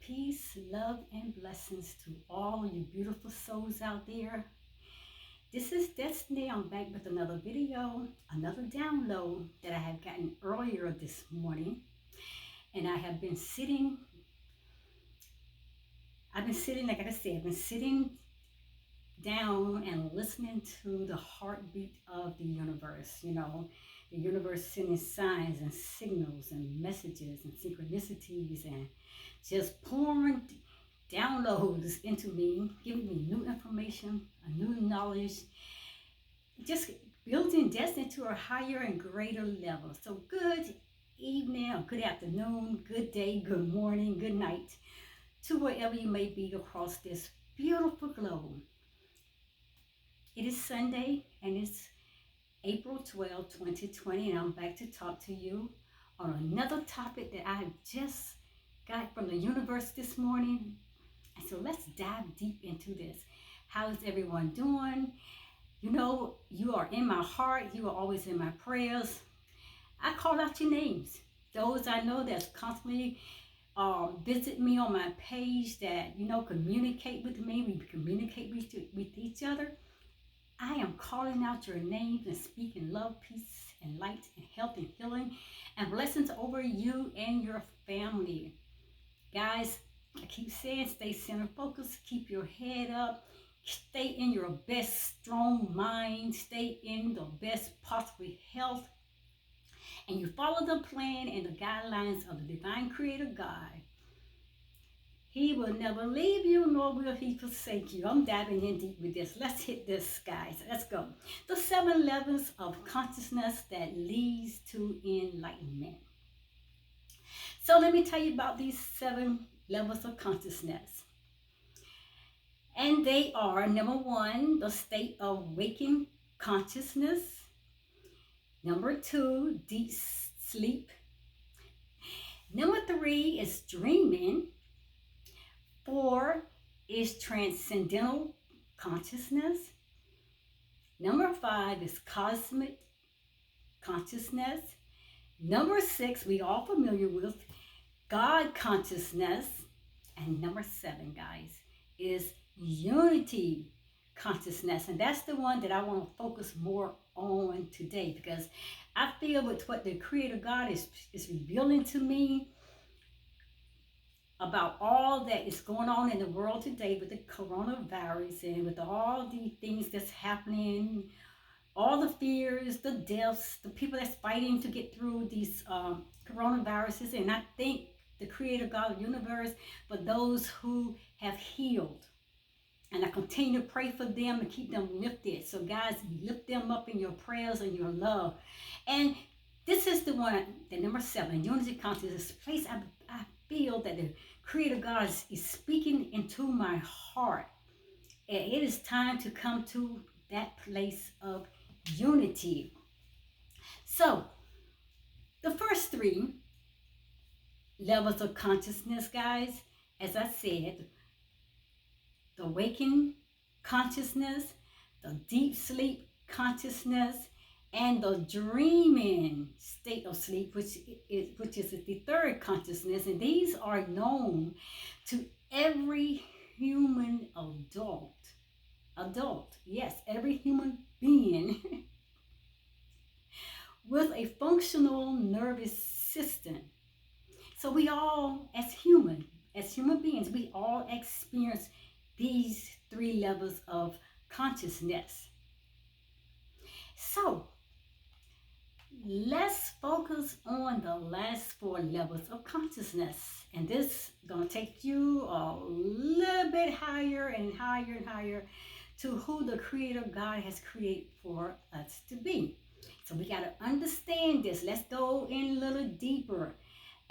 Peace, love, and blessings to all you beautiful souls out there. This is Destiny. I'm back with another video, another download that I have gotten earlier this morning. And I have been sitting, like I said, I've been sitting down and listening to the heartbeat of the universe. The universe sending signs and signals and messages and synchronicities and just pouring downloads into me, giving me new information, a new knowledge, just building destiny to a higher and greater level. So good evening or good afternoon, good day, good morning, good night to wherever you may be across this beautiful globe. It is Sunday and it's April 12, 2020, and I'm back to talk to you on another topic that I just got from the universe this morning. And so let's dive deep into this. How is everyone doing? You are in my heart. You are always in my prayers. I call out your names. Those I know that's constantly visit me on my page that, communicate with me. We communicate with each other. I am calling out your names and speaking love, peace, and light, and health, and healing, and blessings over you and your family. Guys, I keep saying stay center focused, keep your head up, stay in your best strong mind, stay in the best possible health, and you follow the plan and the guidelines of the divine creator God. He will never leave you, nor will he forsake you. I'm diving in deep with this. Let's hit this, guys. Let's go. The 7 levels of consciousness that leads to enlightenment. So let me tell you about these 7 levels of consciousness. And they are, number 1, the state of waking consciousness. Number 2, deep sleep. Number 3 is dreaming. 4 is transcendental consciousness. Number 5 is cosmic consciousness. Number 6, we all familiar with God consciousness. And number 7, guys, is unity consciousness. And that's the one that I want to focus more on today, because I feel with what the Creator God is revealing to me about all that is going on in the world today with the coronavirus and with all the things that's happening, all the fears, the deaths, the people that's fighting to get through these coronaviruses. And I thank the Creator God of the universe for those who have healed. And I continue to pray for them and keep them lifted. So guys, lift them up in your prayers and your love. And this is the one, the number 7, unity consciousness, place I feel that the Creator God is speaking into my heart. And it is time to come to that place of unity. So, the first 3 levels of consciousness, guys, as I said, the waking consciousness, the deep sleep consciousness, and the dreaming state of sleep, which is the 3rd consciousness. And these are known to every human adult, yes, every human being with a functional nervous system. So we all, as human beings, we all experience these 3 levels of consciousness. So let's focus on the last 4 levels of consciousness. And this is going to take you a little bit higher and higher and higher to who the Creator God has created for us to be. So we got to understand this. Let's go in a little deeper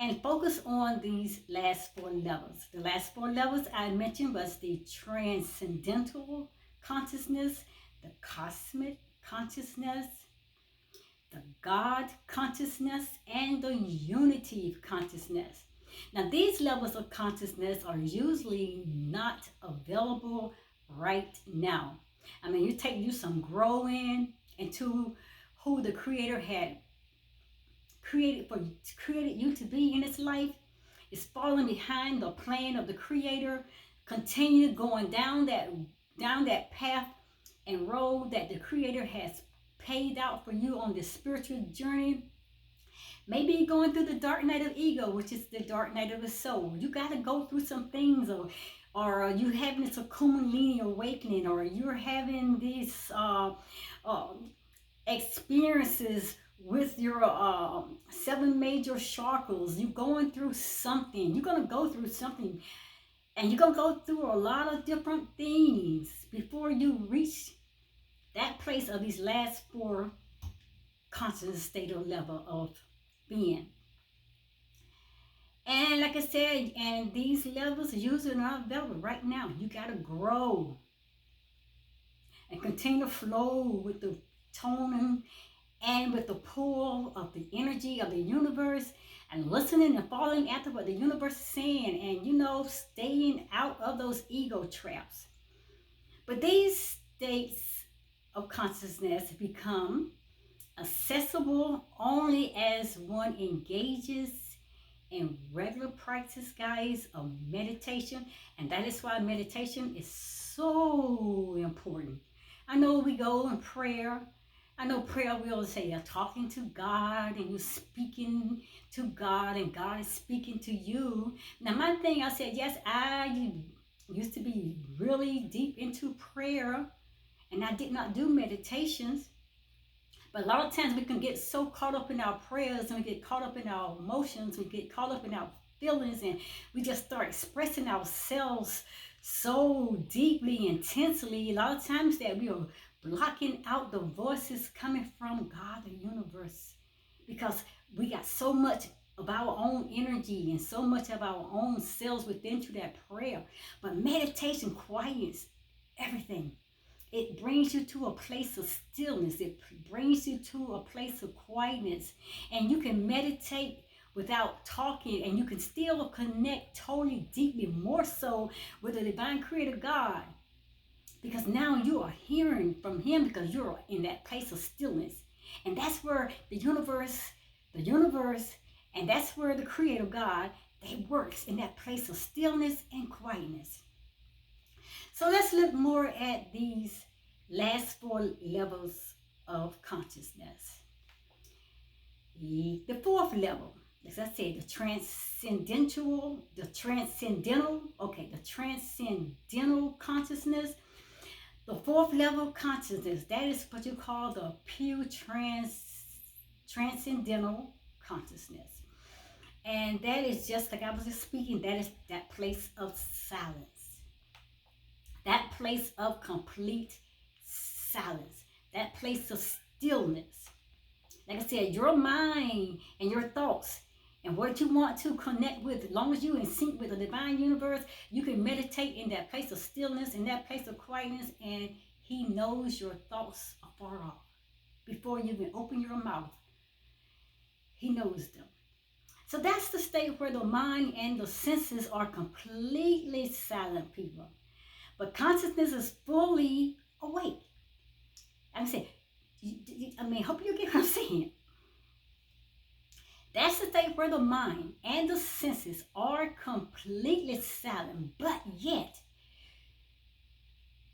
and focus on these last 4 levels. The last 4 levels I mentioned was the transcendental consciousness, the cosmic consciousness, the God consciousness, and the unity consciousness. Now, these levels of consciousness are usually not available right now. I mean, you take you some growing into who the Creator had created you to be in His life. is falling behind the plan of the Creator. Continue going down that path and road that the Creator has paid out for you on this spiritual journey. Maybe you're going through the dark night of ego, which is the dark night of the soul. You got to go through some things, or you having this Kundalini awakening, or you're having these uh, experiences with your seven major chakras. You're going through something. You're going to go through something, and you're going to go through a lot of different things before you reach that place of these last four conscious state or level of being. And like I said, and these levels usually not available right now. You got to grow and continue to flow with the toning and with the pull of the energy of the universe, and listening and following after what the universe is saying, and staying out of those ego traps. But these states of consciousness become accessible only as one engages in regular practice, guys, of meditation. And that is why meditation is so important. I know we go in prayer. I know prayer, we always say you're talking to God and you're speaking to God and God is speaking to you. Now, my thing, I said, yes, I used to be really deep into prayer and I did not do meditations. But a lot of times we can get so caught up in our prayers and we get caught up in our emotions, we get caught up in our feelings, and we just start expressing ourselves so deeply, intensely. A lot of times that we are blocking out the voices coming from God, the universe, because we got so much of our own energy and so much of our own selves within to that prayer. But meditation quiets everything. It brings you to a place of stillness. It brings you to a place of quietness. And you can meditate without talking, and you can still connect totally deeply, more so with the divine creator God. Because now you are hearing from him because you're in that place of stillness. And that's where the universe, and that's where the creator God, they works in that place of stillness and quietness. So let's look more at these last four levels of consciousness. The fourth level, as I said, the transcendental consciousness. The fourth level consciousness, that is what you call the pure transcendental consciousness. And that is just like I was just speaking, that is that place of silence. That place of complete silence. That place of stillness. Like I said, your mind and your thoughts and what you want to connect with, as long as you're in sync with the divine universe, you can meditate in that place of stillness, in that place of quietness, and he knows your thoughts afar off. Before you even open your mouth, he knows them. So that's the state where the mind and the senses are completely silent, people. But consciousness is fully awake. I say, hope you get what I'm saying. That's the state where the mind and the senses are completely silent, but yet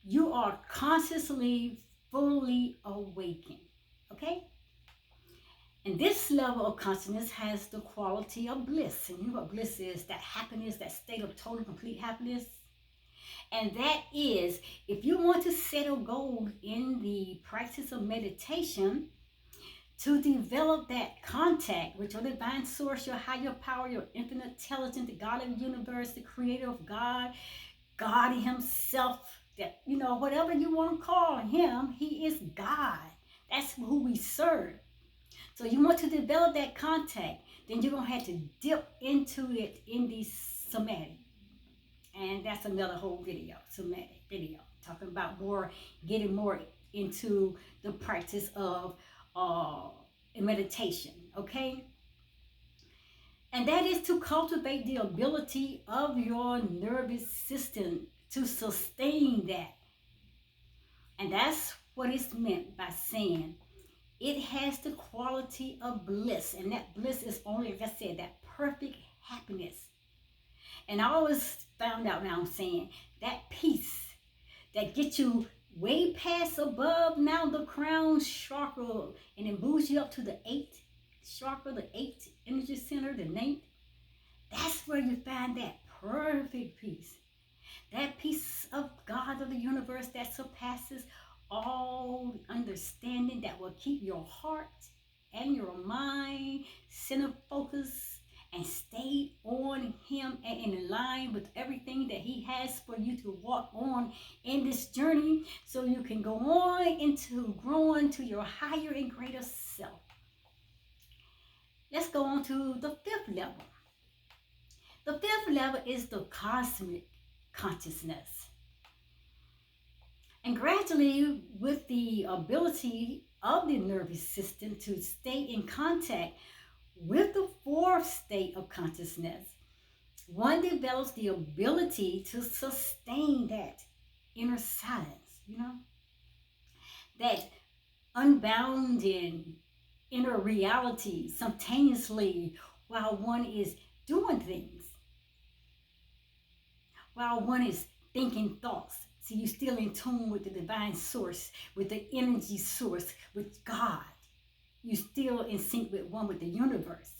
you are consciously fully awakened. Okay? And this level of consciousness has the quality of bliss. And you know what bliss is? That happiness, that state of total complete happiness. And that is, if you want to set a goal in the practice of meditation, to develop that contact with your divine source, your higher power, your infinite intelligence, the God of the universe, the creator of God, God himself, that, whatever you want to call him, he is God. That's who we serve. So you want to develop that contact, then you're going to have to dip into it in the somatic. And that's another whole video, somatic video, talking about getting more into the practice of meditation, okay? And that is to cultivate the ability of your nervous system to sustain that. And that's what is meant by saying it has the quality of bliss. And that bliss is only, like I said, that perfect happiness. And I always found out now I'm saying that peace that gets you way past above now the crown chakra and it moves you up to the eighth chakra, the eighth energy center, the ninth. That's where you find that perfect peace. That peace of God of the universe that surpasses all understanding, that will keep your heart and your mind center focused and stay on Him and in line with everything that He has for you to walk on in this journey so you can go on into growing to your higher and greater self. Let's go on to the fifth level. The fifth level is the cosmic consciousness. And gradually, with the ability of the nervous system to stay in contact with the fourth state of consciousness, one develops the ability to sustain that inner silence, that unbounding inner reality simultaneously while one is doing things, while one is thinking thoughts. See, you're still in tune with the divine source, with the energy source, with God. You're still in sync with one with the universe.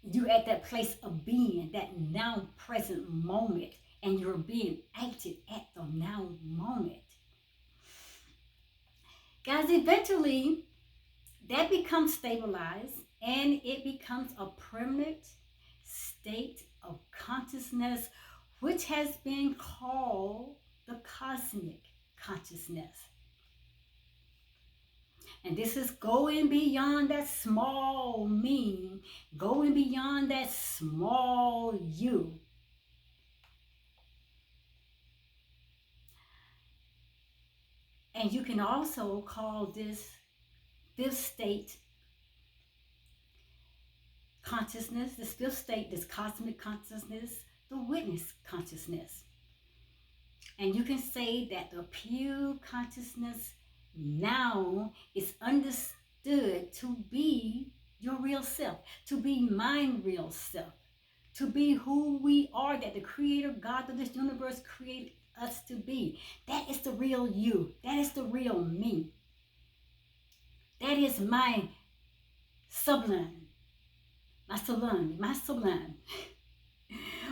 You're at that place of being, that now present moment, and you're being acted at the now moment. Guys, eventually that becomes stabilized and it becomes a permanent state of consciousness, which has been called the cosmic consciousness. And this is going beyond that small me, going beyond that small you. And you can also call this fifth state consciousness, this fifth state, this cosmic consciousness, the witness consciousness. And you can say that the pure consciousness now is understood to be your real self, to be my real self, to be who we are, that the creator God of this universe created us to be. That is the real you. That is the real me. That is my sublime, my sublime.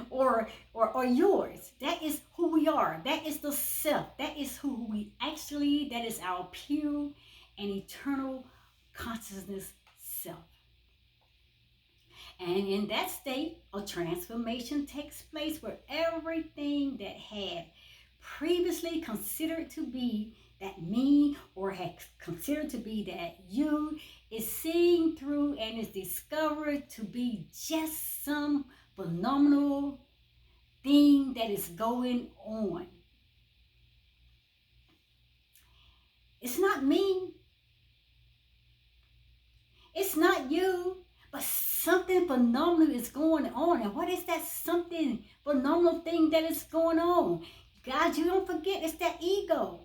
or yours. That is who we are. That is the self. That is who we actually, that is our pure and eternal consciousness self. And in that state, a transformation takes place where everything that had previously considered to be that me or had considered to be that you is seen through and is discovered to be just some phenomenal thing that is going on. It's not me. It's not you. But something phenomenal is going on. And what is that something phenomenal thing that is going on? Guys, you don't forget, it's that ego.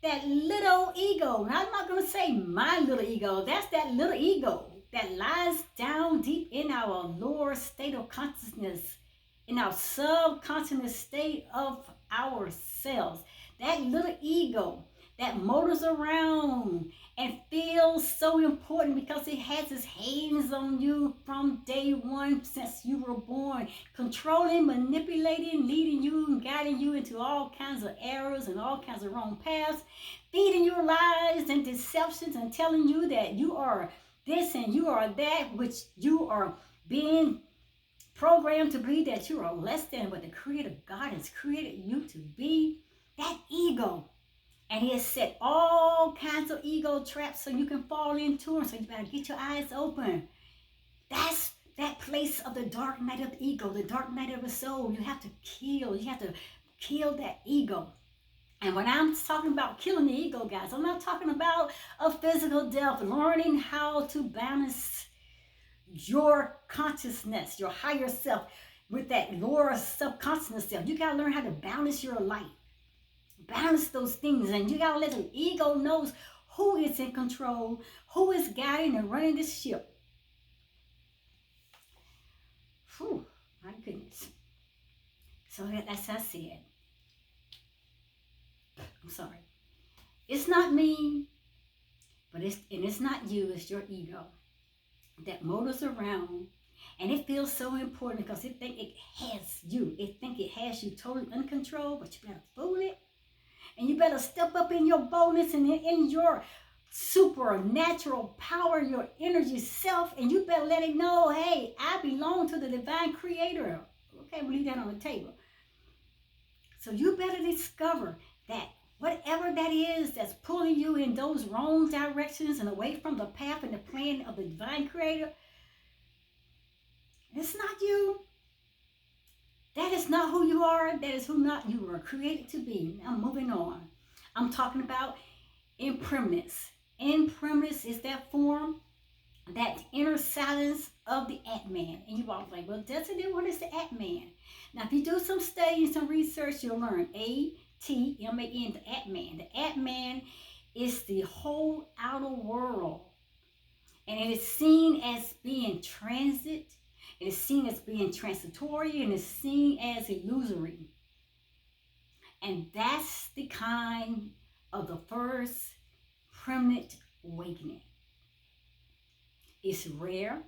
That little ego. Now, I'm not going to say my little ego. That's that little ego that lies down deep in our lower state of consciousness, in our subconscious state of ourselves. That little ego that motors around and feels so important because it has its hands on you from day one since you were born, controlling, manipulating, leading you and guiding you into all kinds of errors and all kinds of wrong paths, feeding you lies and deceptions and telling you that you are this and you are that, which you are being programmed to be, that you are less than what the Creator God has created you to be. That ego. And He has set all kinds of ego traps so you can fall into them. So you better get your eyes open. That's that place of the dark night of the ego, the dark night of the soul. You have to kill that ego. And when I'm talking about killing the ego, guys, I'm not talking about a physical death, learning how to balance your consciousness, your higher self, with that lower subconscious self. You got to learn how to balance your life. Balance those things, and you gotta let the ego knows who is in control, who is guiding and running this ship. Whew. My goodness. So as I said, I'm sorry. It's not me, but it's not you, it's your ego that motors around, and it feels so important because it think it has you. It think it has you totally under control, but you better fool it. And you better step up in your boldness and in your supernatural power, your energy self, and you better let it know, hey, I belong to the divine creator. Okay, we'll leave that on the table. So you better discover that whatever that is that's pulling you in those wrong directions and away from the path and the plan of the divine creator, it's not you. That is not who you are. That is who not you were created to be. Now moving on. I'm talking about impermanence. Impermanence is that form, that inner silence of the Atman. And you all like, well, doesn't it? What is the Atman? Now, if you do some study and some research, you'll learn Atman, the Atman. The Atman is the whole outer world. And it is seen as being transit. It is seen as being transitory, and it's seen as illusory. And that's the kind of the first permanent awakening. It's rare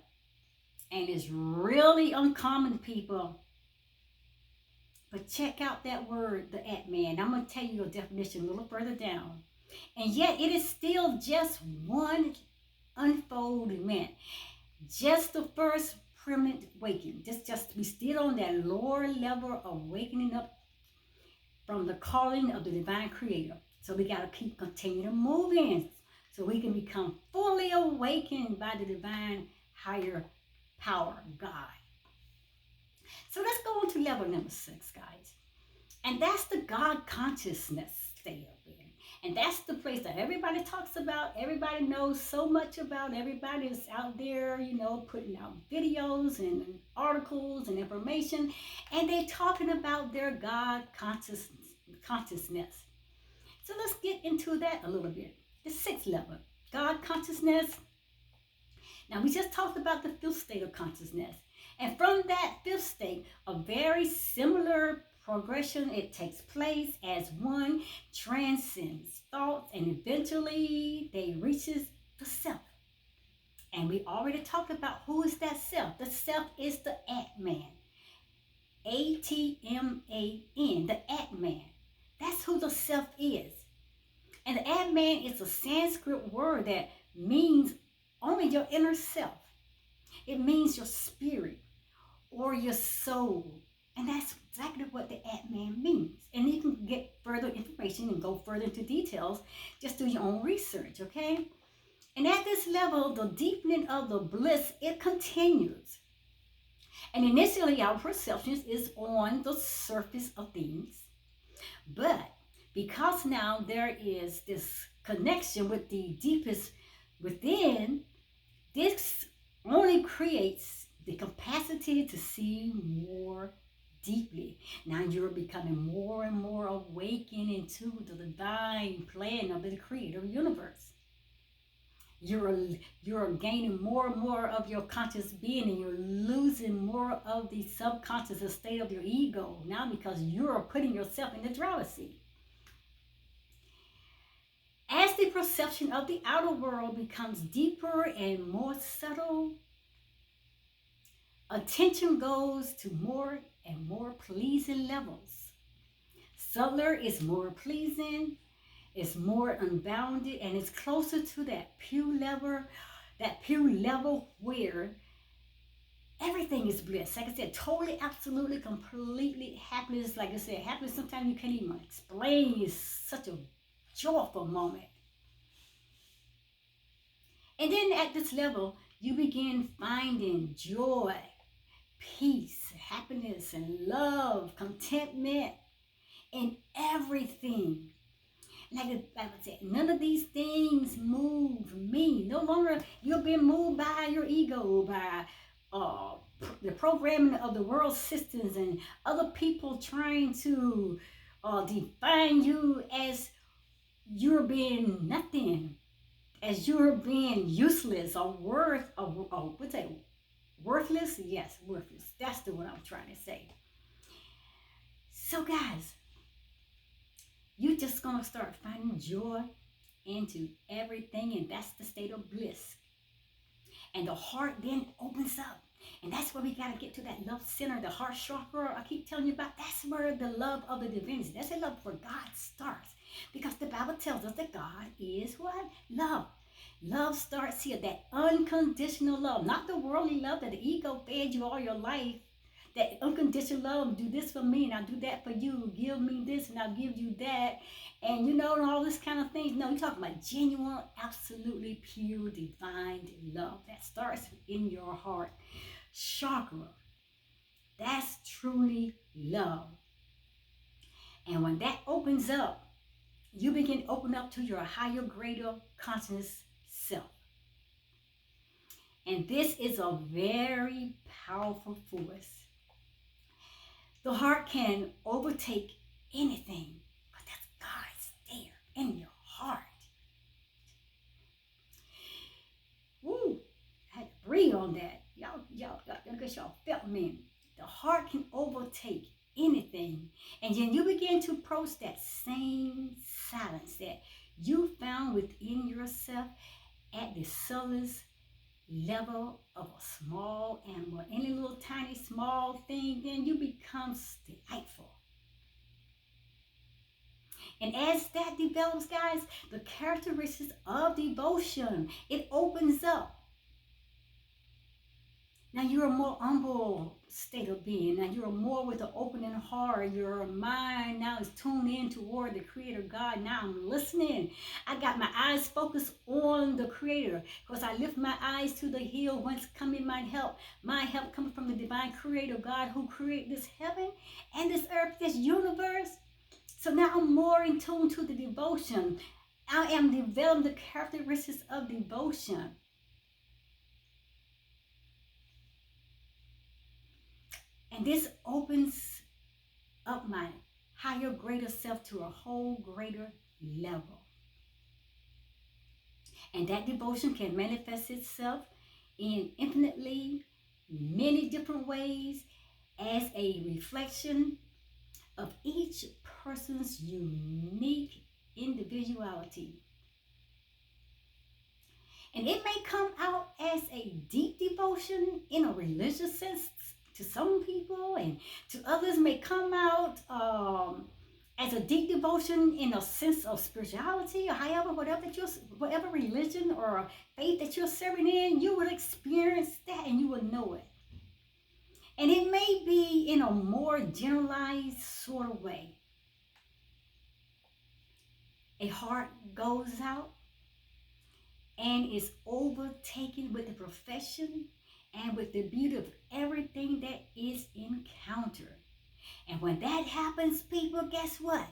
and it's really uncommon, people. But check out that word, the Atman. I'm going to tell you a definition a little further down. And yet it is still just one unfoldment. Just the first permanent awakening. Just we still on that lower level of wakening up from the calling of the divine creator. So we got to keep continuing moving so we can become fully awakened by the divine higher power, God. So let's go on to level number 6, guys. And that's the God consciousness state of being. And that's the place that everybody talks about, everybody knows so much about, everybody is out there, putting out videos and articles and information, and they're talking about their God consciousness. So let's get into that a little bit. The 6th level, God consciousness. Now, we just talked about the 5th state of consciousness. And from that 5th state, a very similar progression, it takes place as one transcends thoughts, and eventually they reaches the self. And we already talked about who is that self. The self is the Atman. Atman, the Atman. That's who the self is. And the Atman is a Sanskrit word that means only your inner self. It means your spirit or your soul. And that's exactly what the Atman means. And you can get further information and go further into details. Just do your own research, okay? And at this level, the deepening of the bliss, it continues. And initially, our perception is on the surface of things. But because now there is this connection with the deepest within, this only creates the capacity to see more deeply. Now you're becoming more and more awakened into the divine plan of the creator universe. You're gaining more and more of your conscious being, and you're losing more of the subconscious state of your ego now because you're putting yourself in the driver's seat. As the perception of the outer world becomes deeper and more subtle, attention goes to more and more pleasing levels. Subtler is more pleasing, it's more unbounded, and it's closer to that pure level where everything is bliss. Like I said, totally, absolutely, completely happiness. Like I said, happiness sometimes you can't even explain. It's such a joyful moment. And then at this level, you begin finding joy, peace, happiness, and love, contentment in everything. Like I said, none of these things move me. No longer you're being moved by your ego, by the programming of the world systems and other people trying to define you as you're being nothing, as you're being useless or worth, or what's that? Worthless? Yes, worthless. That's the one I'm trying to say. So, guys, you just gonna start finding joy into everything, and that's the state of bliss. And the heart then opens up. And that's where we got to get to that love center, the heart chakra. I keep telling you about that's where the love of the divinity, that's the love for God starts. Because the Bible tells us that God is what? Love. Love starts here, that unconditional love, not the worldly love that the ego fed you all your life. That unconditional love, do this for me and I'll do that for you. Give me this and I'll give you that. And you know, and all this kind of things. No, you're talking about genuine, absolutely pure, divine love that starts in your heart chakra. That's truly love. And when that opens up, you begin to open up to your higher, greater conscious self. And this is a very powerful force. The heart can overtake anything, but that's God's there in your heart. Woo! I had to breathe on that. I guess y'all felt me. The heart can overtake anything. And then you begin to approach that same silence that you found within yourself at the subtlest level of a small animal, any little tiny small thing, then you become delightful. And as that develops, guys, the characteristics of devotion, it opens up. Now you're a more humble state of being. Now you're more with an opening heart. Your mind now is tuned in toward the Creator God. Now I'm listening. I got my eyes focused on the Creator because I lift my eyes to the hill whence coming my help. My help coming from the divine Creator God who created this heaven and this earth, this universe. So now I'm more in tune to the devotion. I am developing the characteristics of devotion. And this opens up my higher, greater self to a whole greater level. And that devotion can manifest itself in infinitely many different ways as a reflection of each person's unique individuality. And it may come out as a deep devotion in a religious sense to some people, and to others may come out as a deep devotion in a sense of spirituality, or however, whatever religion or faith that you're serving in, you will experience that and you will know it. And it may be in a more generalized sort of way. A heart goes out and is overtaken with the perfection and with the beauty of everything that is encountered. And when that happens, people, guess what?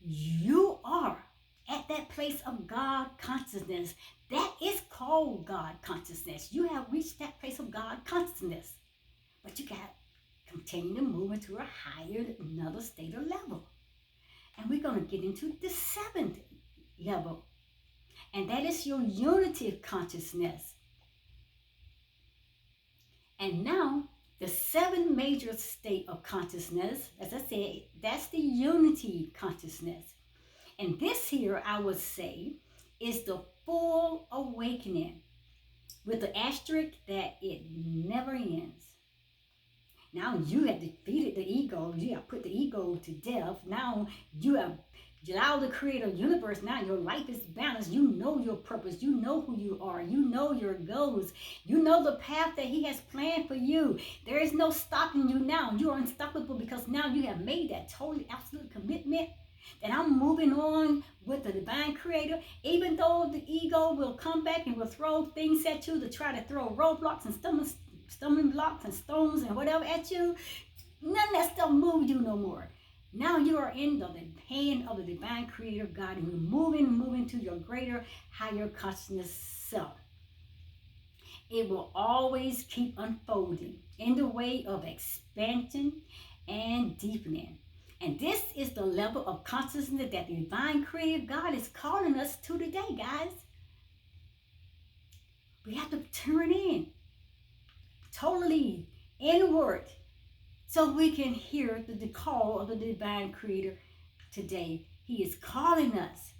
You are at that place of God consciousness. That is called God consciousness. You have reached that place of God consciousness. But you got to continue to move into a higher, another state or level. And we're going to get into the seventh level. And that is your unity of consciousness. And now, the seven major state of consciousness, as I said, that's the unity consciousness. And this here, I would say, is the full awakening with the asterisk that it never ends. Now you have defeated the ego. You have put the ego to death. Now you have allowed the creator universe. Now your life is balanced. You know your purpose. You know who you are. You know your goals. You know the path that he has planned for you. There is no stopping you now. You are unstoppable because now you have made that totally absolute commitment that I'm moving on with the divine creator. Even though the ego will come back and will throw things at you to try to throw roadblocks and stumbling blocks and stones and whatever at you, none of that stuff moves you no more. Now you are in the hand of the divine creator God, and you're moving to your greater, higher consciousness self. It will always keep unfolding in the way of expansion and deepening. And this is the level of consciousness that the divine creator God is calling us to today, guys. We have to turn in. totally inward so we can hear the call of the divine creator today. He is calling us.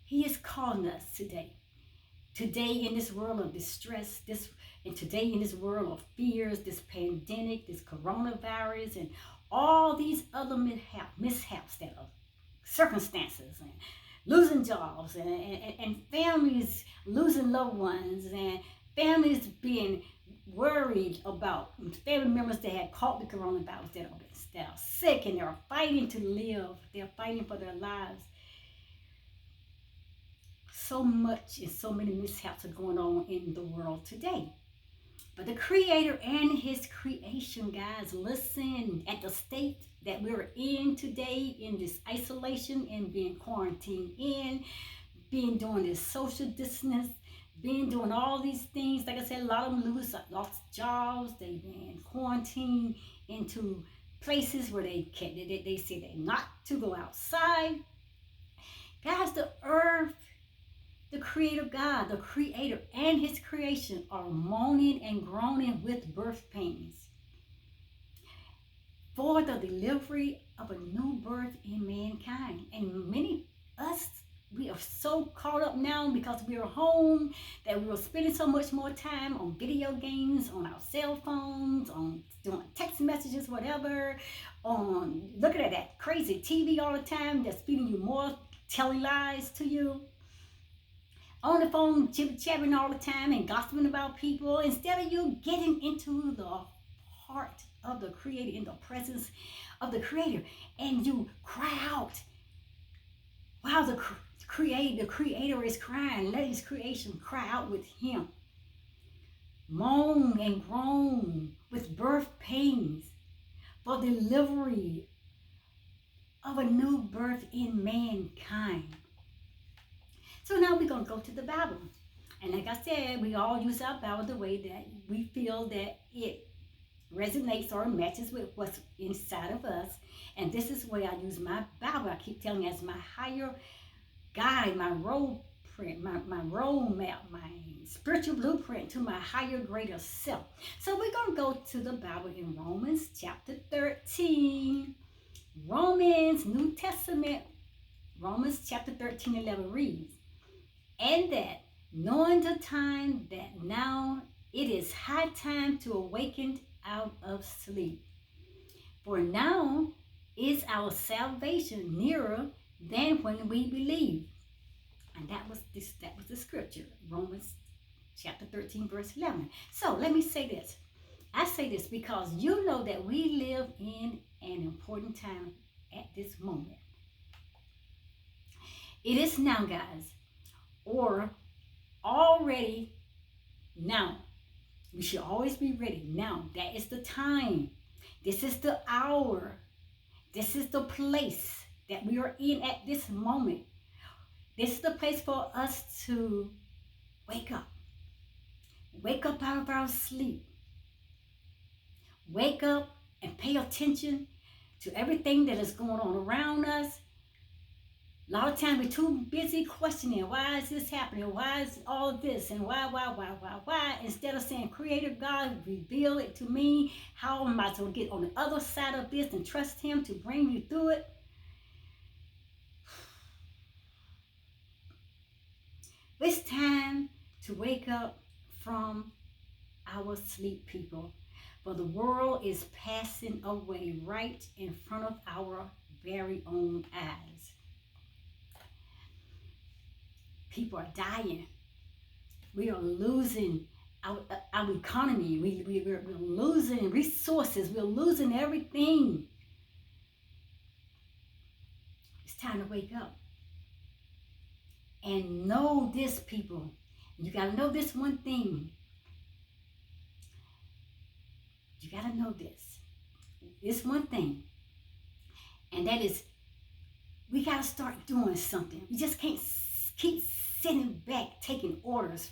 He is calling us today. Today in this world of distress, and today in this world of fears, this pandemic, this coronavirus, and all these other mishaps that are circumstances, and losing jobs, and families losing loved ones, and families being worried about family members that had caught the coronavirus, that are sick, and they're fighting to live. They're fighting for their lives. So much and so many mishaps are going on in the world today. But the Creator and His creation, guys, listen, at the state that we're in today, in this isolation and being quarantined in, being doing this social distance, being doing all these things. Like I said, a lot of them lost jobs. They've been quarantined into places where they say they're not to go outside. Guys, the earth, the Creator God, the Creator and His creation are moaning and groaning with birth pains for the delivery of a new birth in mankind. And many us, we are so caught up now because we are home that we are spending so much more time on video games, on our cell phones, on doing text messages, whatever, on looking at that crazy TV all the time that's feeding you more telling lies to you. On the phone, chit-chatting all the time and gossiping about people, instead of you getting into the heart of the Creator, in the presence of the Creator, and you cry out while the Creator is crying. Let His creation cry out with Him. Moan and groan with birth pains for delivery of a new birth in mankind. So now we're going to go to the Bible. And like I said, we all use our Bible the way that we feel that it resonates or matches with what's inside of us. And this is where I use my Bible. I keep telling you, as my higher guide, my road print, my roadmap, my spiritual blueprint to my higher, greater self. So we're going to go to the Bible in Romans chapter 13. Romans, New Testament, Romans chapter 13:11 reads, "And that, knowing the time, that now it is high time to awaken out of sleep. For now is our salvation nearer than when we believed." And that was the scripture, Romans chapter 13, verse 11. So let me say this. I say this because you know that we live in an important time at this moment. It is now, guys, or already now. We should always be ready now. That is the time. This is the hour. This is the place that we are in at this moment. This is the place for us to wake up. Wake up out of our sleep. Wake up and pay attention to everything that is going on around us. A lot of times we're too busy questioning, why is this happening? Why is all of this? And why? Instead of saying, Creator God, reveal it to me. How am I to get on the other side of this and trust Him to bring you through it? It's time to wake up from our sleep, people. For the world is passing away right in front of our very own eyes. People are dying. We are losing our economy. We're losing resources. We're losing everything. It's time to wake up. And know this, people. You got to know this one thing. You got to know this. This one thing. And that is, we got to start doing something. We just can't keep sitting back, taking orders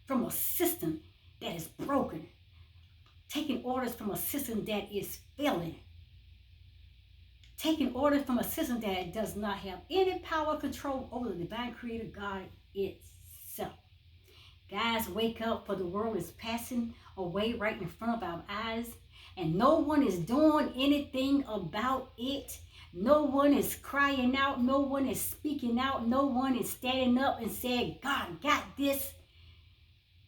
from a system that is broken. Taking orders from a system that is failing. Taking orders from a system that does not have any power control over the divine creator God itself. Guys, wake up, for the world is passing away right in front of our eyes, and no one is doing anything about it. No one is crying out. No one is speaking out. No one is standing up and saying, God got this.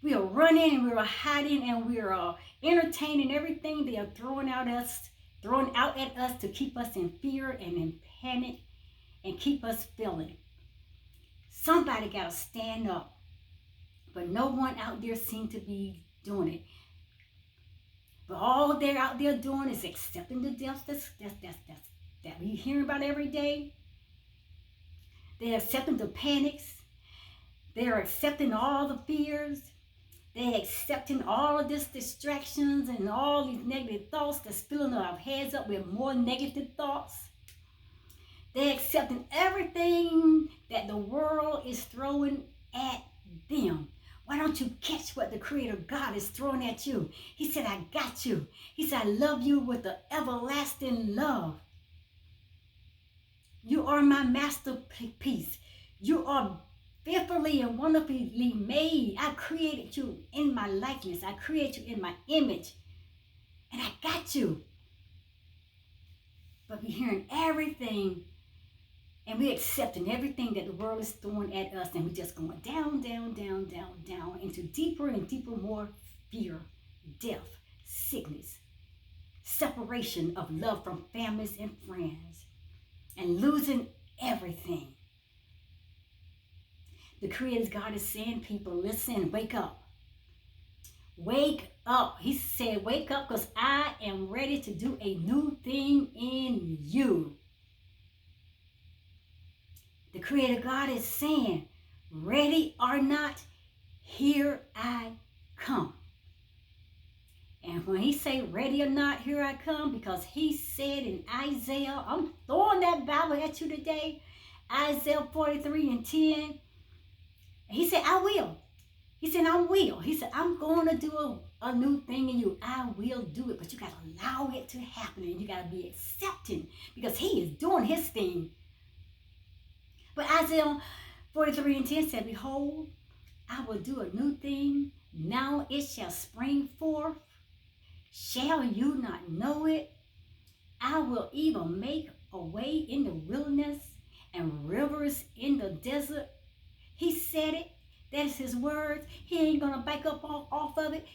We are running and we are hiding and we are entertaining everything they are throwing out at us to keep us in fear and in panic and keep us feeling. Somebody got to stand up, but no one out there seems to be doing it. But all they're out there doing is accepting the deaths that we hear about every day. They're accepting the panics. They're accepting all the fears. They're accepting all of these distractions and all these negative thoughts that's filling our heads up with more negative thoughts. They're accepting everything that the world is throwing at them. Why don't you catch what the Creator God is throwing at you? He said, I got you. He said, I love you with the everlasting love. You are my masterpiece. You are fearfully and wonderfully made. I created you in my likeness. I created you in my image. And I got you. But we're hearing everything and we're accepting everything that the world is throwing at us. And we're just going down, down, down, down, down into deeper and deeper more fear, death, sickness, separation of love from families and friends, and losing everything. The Creator God is saying, people, listen, wake up. Wake up. He said, wake up, because I am ready to do a new thing in you. The Creator God is saying, ready or not, here I come. And when he say ready or not, here I come, because he said in Isaiah, I'm throwing that Bible at you today, Isaiah 43:10. He said, I will. He said, I will. He said, I'm going to do a new thing in you. I will do it, but you got to allow it to happen, and you got to be accepting, because he is doing his thing. But Isaiah 43:10 said, behold, I will do a new thing. Now it shall spring forth. Shall you not know it? I will even make a way in the wilderness and rivers in the desert. He said it. That's his words. He ain't going to back up off of it.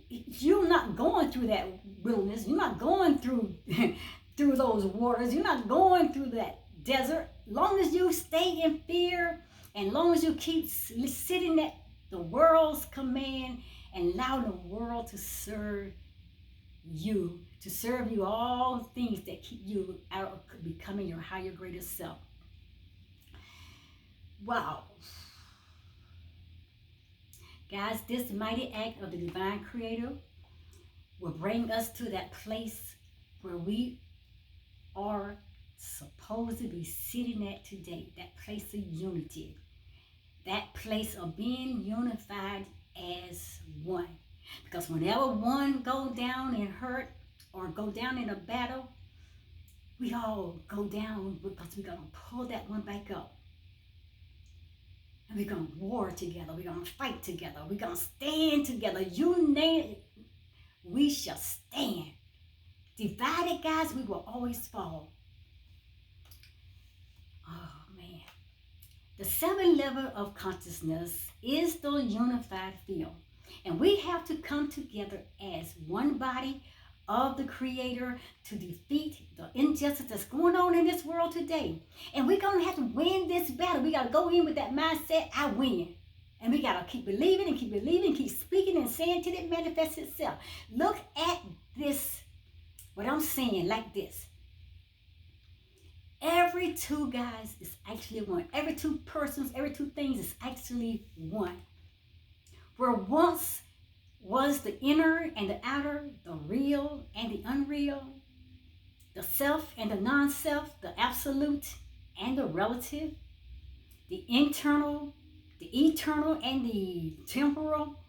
You're not going through that wilderness. You're not going through those waters. You're not going through that desert. Long as you stay in fear, and long as you keep sitting at the world's command and allow the world to serve you all things that keep you out of becoming your higher, greater self. Wow. Guys, this mighty act of the divine Creator will bring us to that place where we are supposed to be sitting at today, that place of unity, that place of being unified as one. Because whenever one go down and hurt or go down in a battle, we all go down, because we're going to pull that one back up. And we're going to war together. We're going to fight together. We're going to stand together. You name it, we shall stand. Divided, guys, we will always fall. Oh, man. The 7th level of consciousness is the unified field. And we have to come together as one body of the Creator to defeat the injustice that's going on in this world today. And we're going to have to win this battle. We got to go in with that mindset, I win. And we got to keep believing, keep speaking and saying till it manifests itself. Look at this, what I'm saying, like this. Every two guys is actually one. Every two persons, every two things is actually one. Where once was the inner and the outer, the real and the unreal, the self and the non-self, the absolute and the relative, the internal, the eternal and the temporal.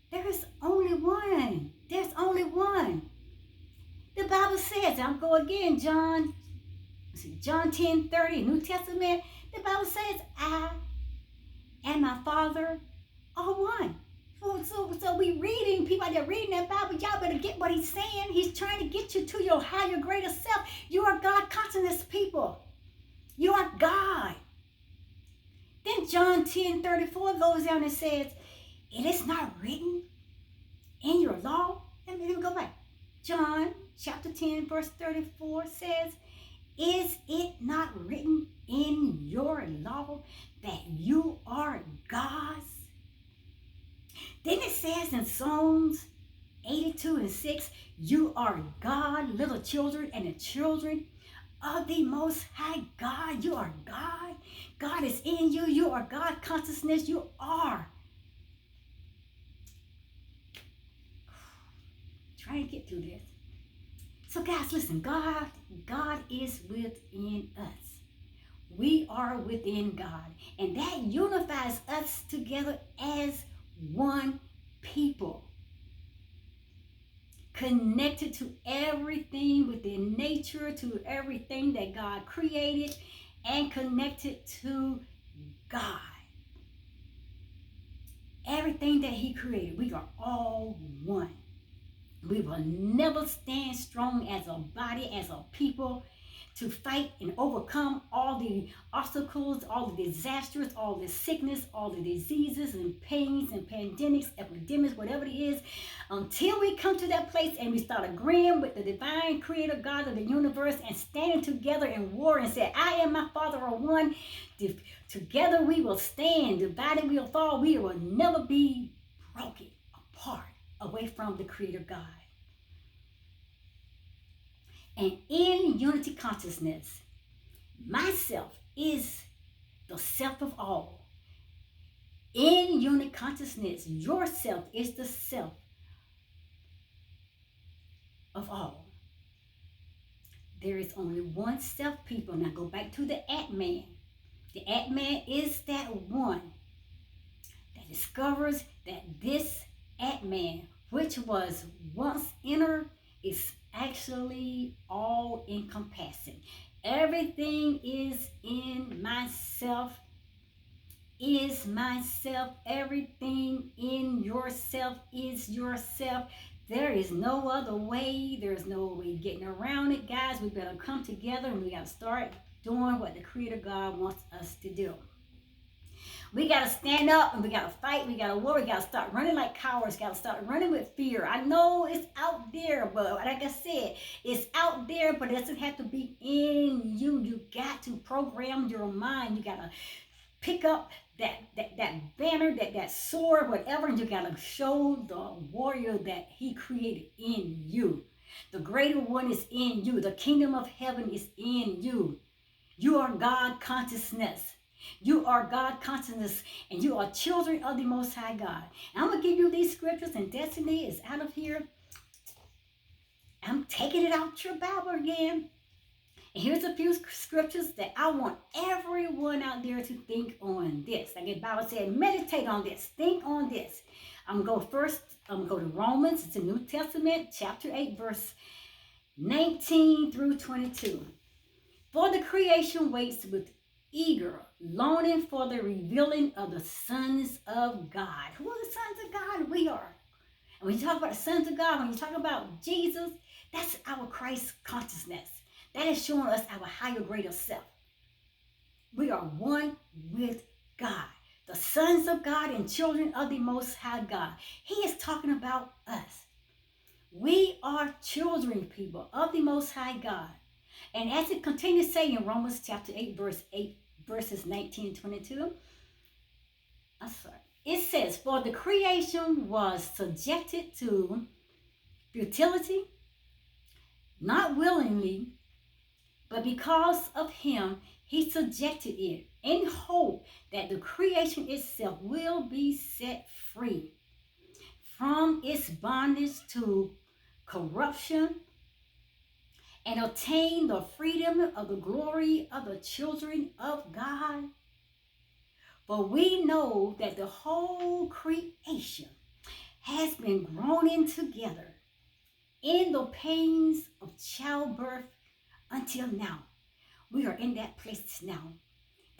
There is only one. There's only one. The Bible says, I'll go again, John 10:30, New Testament. The Bible says, I and my Father are reading, people out there reading that Bible, y'all better get what he's saying. He's trying to get you to your higher, greater self. You are God consciousness, people. You are God. Then John 10:34 goes down and says, it is not written in your law. Let me go back. John chapter 10, verse 34 says, is it not written in your law that you are God's? Then it says in Psalms 82:6, you are God, little children, and the children of the Most High God. You are God. God is in you. You are God consciousness. You are. Trying to get through this. So guys, listen, God is within us. We are within God. And that unifies us together as one people. Connected to everything within nature, to everything that God created, and connected to God. Everything that he created, we are all one. We will never stand strong as a body, as a people, to fight and overcome all the obstacles, all the disasters, all the sickness, all the diseases and pains and pandemics, epidemics, whatever it is, until we come to that place and we start agreeing with the divine creator God of the universe and standing together in war and say, I and my Father are one. Together we will stand, divided we will fall. We will never be broken apart away from the creator God. And in unity consciousness, myself is the self of all. In unity consciousness, yourself is the self of all. There is only one self, people. Now go back to the Atman. The Atman is that one that discovers that this Atman, which was once inner, is actually all encompassing. Everything is in myself, is myself. Everything in yourself is yourself. There is no other way. There's no way getting around it, guys. We better come together and we got to start doing what the creator God wants us to do. We got to stand up and we got to fight. We got to war. We got to start running like cowards. Got to start running with fear. I know it's out there, but like I said, it's out there, but it doesn't have to be in you. You got to program your mind. You got to pick up that banner, that sword, whatever, and you got to show the warrior that he created in you. The greater one is in you. The kingdom of heaven is in you. You are God consciousness. You are God consciousness, and you are children of the Most High God. And I'm going to give you these scriptures, and Destiny is out of here. I'm taking it out your Bible again. And here's a few scriptures that I want everyone out there to think on this. Like the Bible said, meditate on this. Think on this. I'm going to go first. I'm going to go to Romans. It's the New Testament, chapter 8, verse 19 through 22. For the creation waits with eager longing for the revealing of the sons of God. Who are the sons of God? We are. And when you talk about the sons of God, when you talk about Jesus, that's our Christ consciousness. That is showing us our higher, greater self. We are one with God. The sons of God and children of the Most High God. He is talking about us. We are children, people, of the Most High God. And as it continues saying in Romans chapter 8, verses 19 and 22, it says, for the creation was subjected to futility, not willingly, but because of him, he subjected it in hope that the creation itself will be set free from its bondage to corruption and obtain the freedom of the glory of the children of God. For we know that the whole creation has been groaning together in the pains of childbirth until now. We are in that place now.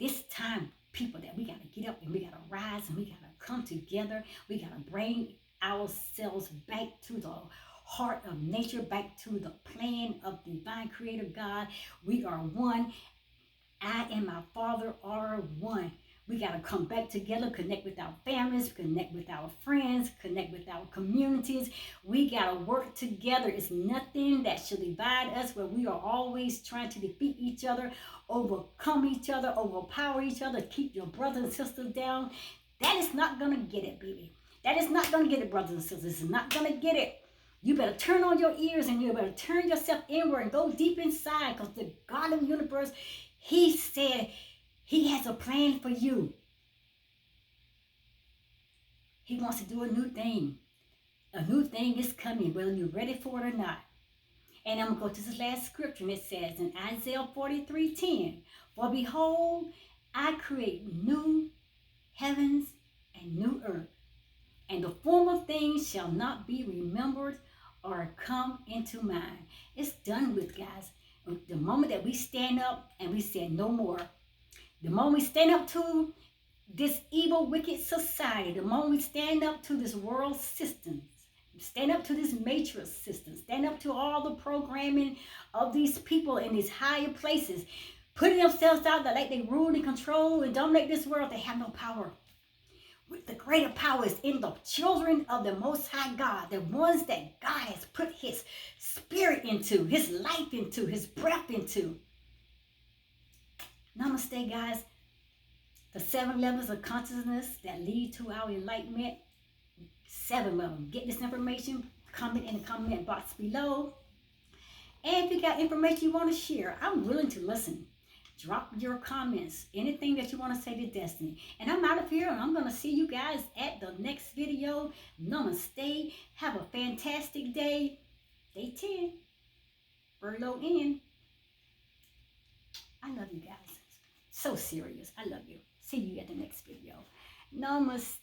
This time, people, that we got to get up and we got to rise and we got to come together. We got to bring ourselves back to the heart of nature, back to the plan of divine creator God. We are one. I and my Father are one. We got to come back together, connect with our families, connect with our friends, connect with our communities. We got to work together. It's nothing that should divide us where we are always trying to defeat each other, overcome each other, overpower each other, keep your brothers and sisters down. That is not going to get it, baby. That is not going to get it, brothers and sisters. It's not going to get it. You better turn on your ears and you better turn yourself inward and go deep inside, because the God of the universe, he said he has a plan for you. He wants to do a new thing. A new thing is coming, whether you're ready for it or not. And I'm going to go to this last scripture, and it says in Isaiah 43:10, for behold, I create new heavens and new earth, and the former things shall not be remembered or come into mind. It's done with, guys. The moment that we stand up and we say no more, the moment we stand up to this evil, wicked society, the moment we stand up to this world system, stand up to this matrix system, stand up to all the programming of these people in these higher places, putting themselves out there like they rule and control and dominate this world, they have no power. The greater power is in the children of the Most High God, the ones that God has put his spirit into, his life into, his breath into. Namaste, guys. The 7 levels of consciousness that lead to our enlightenment, 7 of them. Get this information, comment in the comment box below. And if you got information you want to share, I'm willing to listen. Drop your comments, anything that you want to say to Destiny. And I'm out of here, and I'm going to see you guys at the next video. Namaste. Have a fantastic day. Day 10. Furlough in. I love you guys. So serious. I love you. See you at the next video. Namaste.